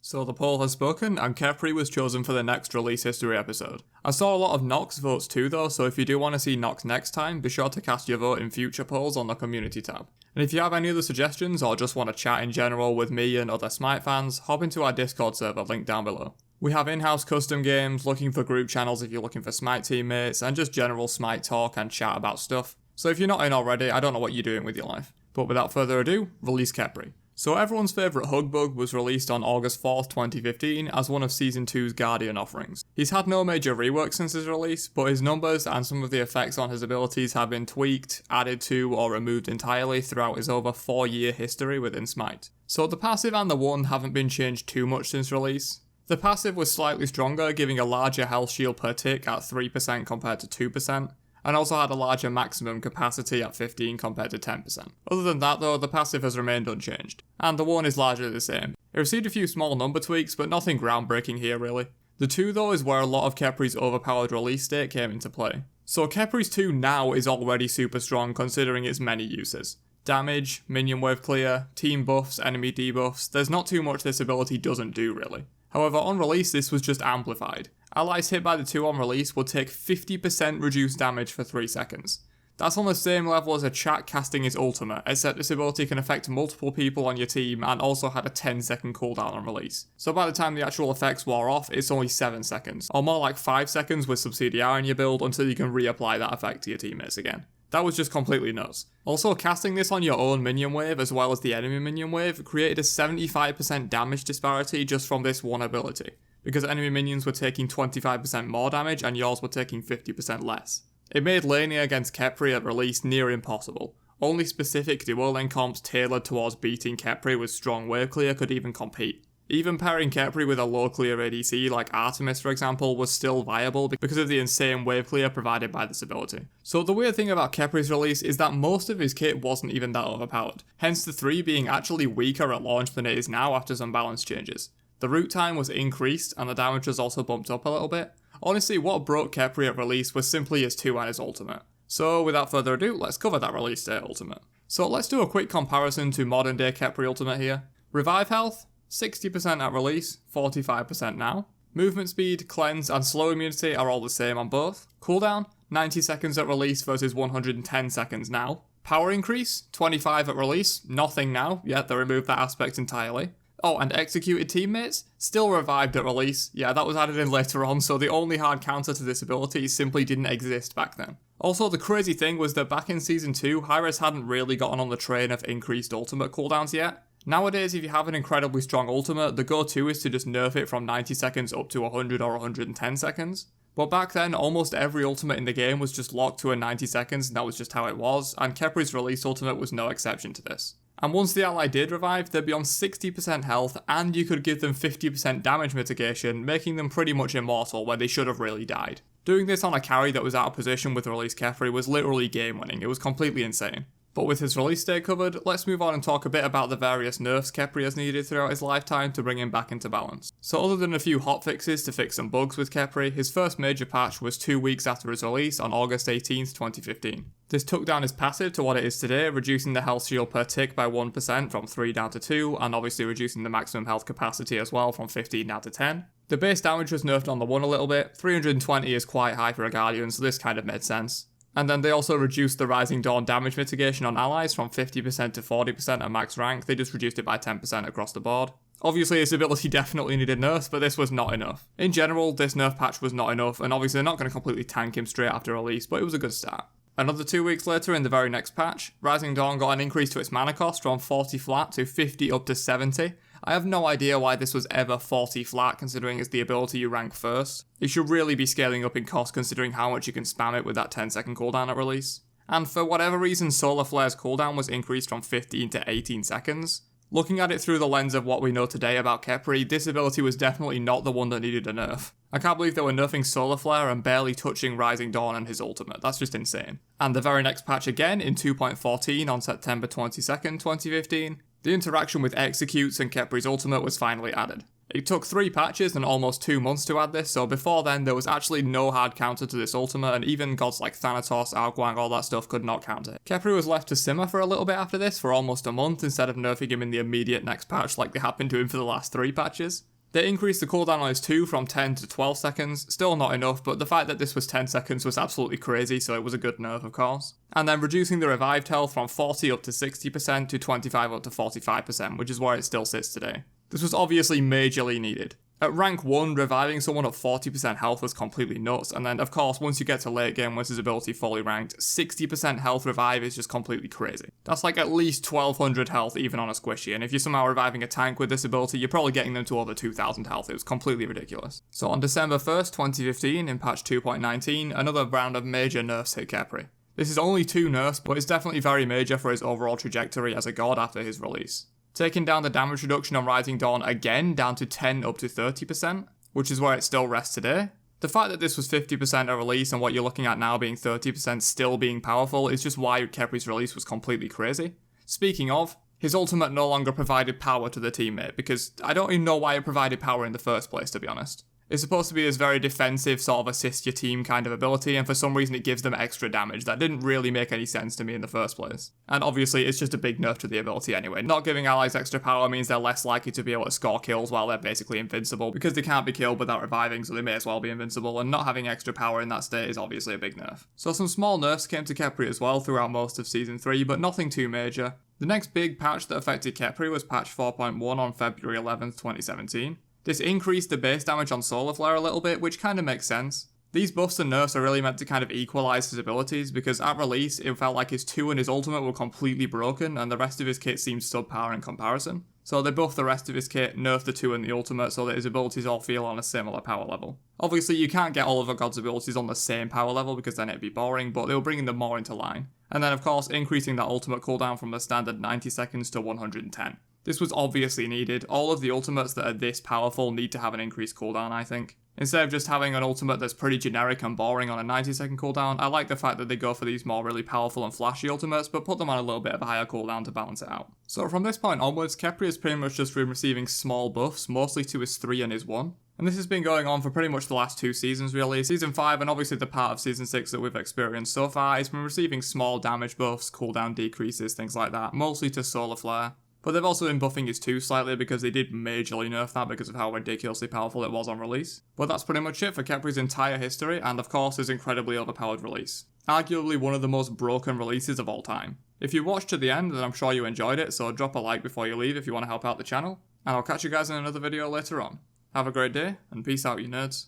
So the poll has spoken, and Khepri was chosen for the next release history episode. I saw a lot of Nox votes too though, so if you do want to see Nox next time, be sure to cast your vote in future polls on the community tab. And if you have any other suggestions or just want to chat in general with me and other Smite fans, hop into our Discord server linked down below. We have in-house custom games, looking for group channels if you're looking for Smite teammates, and just general Smite talk and chat about stuff. So if you're not in already, I don't know what you're doing with your life. But without further ado, release Khepri. So everyone's favourite Hugbug was released on August 4th, 2015 as one of Season 2's Guardian offerings. He's had no major rework since his release, but his numbers and some of the effects on his abilities have been tweaked, added to, or removed entirely throughout his over 4-year history within Smite. So the passive and the 1 haven't been changed too much since release. The passive was slightly stronger, giving a larger health shield per tick at 3% compared to 2%. And also had a larger maximum capacity at 15 compared to 10%. Other than that though, the passive has remained unchanged, and the 1 is largely the same. It received a few small number tweaks, but nothing groundbreaking here really. The 2 though is where a lot of Khepri's overpowered release state came into play. So Khepri's 2 now is already super strong considering its many uses. Damage, minion wave clear, team buffs, enemy debuffs, there's not too much this ability doesn't do really. However, on release this was just amplified. Allies hit by the 2 on release will take 50% reduced damage for 3 seconds. That's on the same level as a chat casting his ultimate, except this ability can affect multiple people on your team and also had a 10-second cooldown on release. So by the time the actual effects wore off, it's only 7 seconds, or more like 5 seconds with some CDR in your build until you can reapply that effect to your teammates again. That was just completely nuts. Also, casting this on your own minion wave as well as the enemy minion wave created a 75% damage disparity just from this one ability, because enemy minions were taking 25% more damage and yours were taking 50% less. It made laning against Khepri at release near impossible. Only specific duo lane comps tailored towards beating Khepri with strong wave clear could even compete. Even pairing Khepri with a low clear ADC like Artemis for example was still viable because of the insane wave clear provided by this ability. So the weird thing about Khepri's release is that most of his kit wasn't even that overpowered, hence the 3 being actually weaker at launch than it is now after some balance changes. The root time was increased and the damage was also bumped up a little bit. Honestly, what broke Khepri at release was simply his 2 and his ultimate. So without further ado, let's cover that release date ultimate. So let's do a quick comparison to modern day Khepri ultimate here. Revive health, 60% at release, 45% now. Movement speed, cleanse and slow immunity are all the same on both. Cooldown, 90 seconds at release versus 110 seconds now. Power increase, 25 at release, nothing now, yet they removed that aspect entirely. Oh, and executed teammates, still revived at release. Yeah, that was added in later on, so the only hard counter to this ability simply didn't exist back then. Also, the crazy thing was that back in Season 2, Hi-Rez hadn't really gotten on the train of increased ultimate cooldowns yet. Nowadays, if you have an incredibly strong ultimate, the go-to is to just nerf it from 90 seconds up to 100 or 110 seconds. But back then, almost every ultimate in the game was just locked to a 90 seconds and that was just how it was, and Khepri's release ultimate was no exception to this. And once the ally did revive, they'd be on 60% health and you could give them 50% damage mitigation, making them pretty much immortal where they should have really died. Doing this on a carry that was out of position with release Khepri was literally game winning, it was completely insane. But with his release date covered, let's move on and talk a bit about the various nerfs Khepri has needed throughout his lifetime to bring him back into balance. So other than a few hotfixes to fix some bugs with Khepri, his first major patch was 2 weeks after his release on August 18th, 2015. This took down his passive to what it is today, reducing the health shield per tick by 1% from 3 down to 2, and obviously reducing the maximum health capacity as well from 15 down to 10. The base damage was nerfed on the 1 a little bit, 320 is quite high for a Guardian, so this kind of made sense. And then they also reduced the Rising Dawn damage mitigation on allies from 50% to 40% at max rank, they just reduced it by 10% across the board. Obviously this ability definitely needed nerfs, but this was not enough. In general, this nerf patch was not enough, and obviously they're not going to completely tank him straight after release, but it was a good start. Another 2 weeks later in the very next patch, Rising Dawn got an increase to its mana cost from 40 flat to 50 up to 70. I have no idea why this was ever 40 flat considering it's the ability you rank first. It should really be scaling up in cost considering how much you can spam it with that 10-second cooldown at release. And for whatever reason, Solar Flare's cooldown was increased from 15 to 18 seconds. Looking at it through the lens of what we know today about Khepri, this ability was definitely not the one that needed a nerf. I can't believe they were nerfing Solar Flare and barely touching Rising Dawn and his ultimate, that's just insane. And the very next patch again, in 2.14 on September 22nd, 2015, the interaction with executes and Khepri's ultimate was finally added. It took 3 patches and almost 2 months to add this, so before then there was actually no hard counter to this ultimate, and even gods like Thanatos, Aoguang, all that stuff could not counter it. Khepri was left to simmer for a little bit after this for almost a month instead of nerfing him in the immediate next patch like they happened to him for the last 3 patches. They increased the cooldown on his 2 from 10 to 12 seconds, still not enough, but the fact that this was 10 seconds was absolutely crazy, so it was a good nerf of course. And then reducing the revived health from 40 up to 60% to 25 up to 45%, which is where it still sits today. This was obviously majorly needed. At rank 1, reviving someone at 40% health was completely nuts, and then of course once you get to late game once his ability fully ranked, 60% health revive is just completely crazy. That's like at least 1200 health even on a squishy, and if you're somehow reviving a tank with this ability, you're probably getting them to over 2000 health. It was completely ridiculous. So on December 1st, 2015, in patch 2.19, another round of major nerfs hit Khepri. This is only 2 nerfs, but it's definitely very major for his overall trajectory as a god after his release. Taking down the damage reduction on Rising Dawn again down to 10 up to 30%, which is where it still rests today. The fact that this was 50% at release and what you're looking at now being 30% still being powerful is just why Khepri's release was completely crazy. Speaking of, his ultimate no longer provided power to the teammate, because I don't even know why it provided power in the first place, to be honest. It's supposed to be this very defensive sort of assist your team kind of ability, and for some reason it gives them extra damage. That didn't really make any sense to me in the first place. And obviously it's just a big nerf to the ability anyway. Not giving allies extra power means they're less likely to be able to score kills while they're basically invincible, because they can't be killed without reviving, so they may as well be invincible, and not having extra power in that state is obviously a big nerf. So some small nerfs came to Khepri as well throughout most of Season 3, but nothing too major. The next big patch that affected Khepri was patch 4.1 on February 11th, 2017. This increased the base damage on Solar Flare a little bit, which kind of makes sense. These buffs and nerfs are really meant to kind of equalise his abilities, because at release it felt like his 2 and his ultimate were completely broken and the rest of his kit seemed subpower in comparison. So they buffed the rest of his kit, nerfed the 2 and the ultimate so that his abilities all feel on a similar power level. Obviously you can't get all of a god's abilities on the same power level because then it'd be boring, but they were bringing them more into line. And then of course increasing that ultimate cooldown from the standard 90 seconds to 110. This was obviously needed. All of the ultimates that are this powerful need to have an increased cooldown, I think. Instead of just having an ultimate that's pretty generic and boring on a 90-second cooldown, I like the fact that they go for these more really powerful and flashy ultimates, but put them on a little bit of a higher cooldown to balance it out. So from this point onwards, Khepri has pretty much just been receiving small buffs, mostly to his 3 and his 1. And this has been going on for pretty much the last 2 seasons really. Season 5 and obviously the part of Season 6 that we've experienced so far, he's been receiving small damage buffs, cooldown decreases, things like that, mostly to Solar Flare. But they've also been buffing his 2 slightly because they did majorly nerf that because of how ridiculously powerful it was on release. But that's pretty much it for Khepri's entire history and of course his incredibly overpowered release. Arguably one of the most broken releases of all time. If you watched to the end then I'm sure you enjoyed it, so drop a like before you leave if you want to help out the channel. And I'll catch you guys in another video later on. Have a great day and peace out you nerds.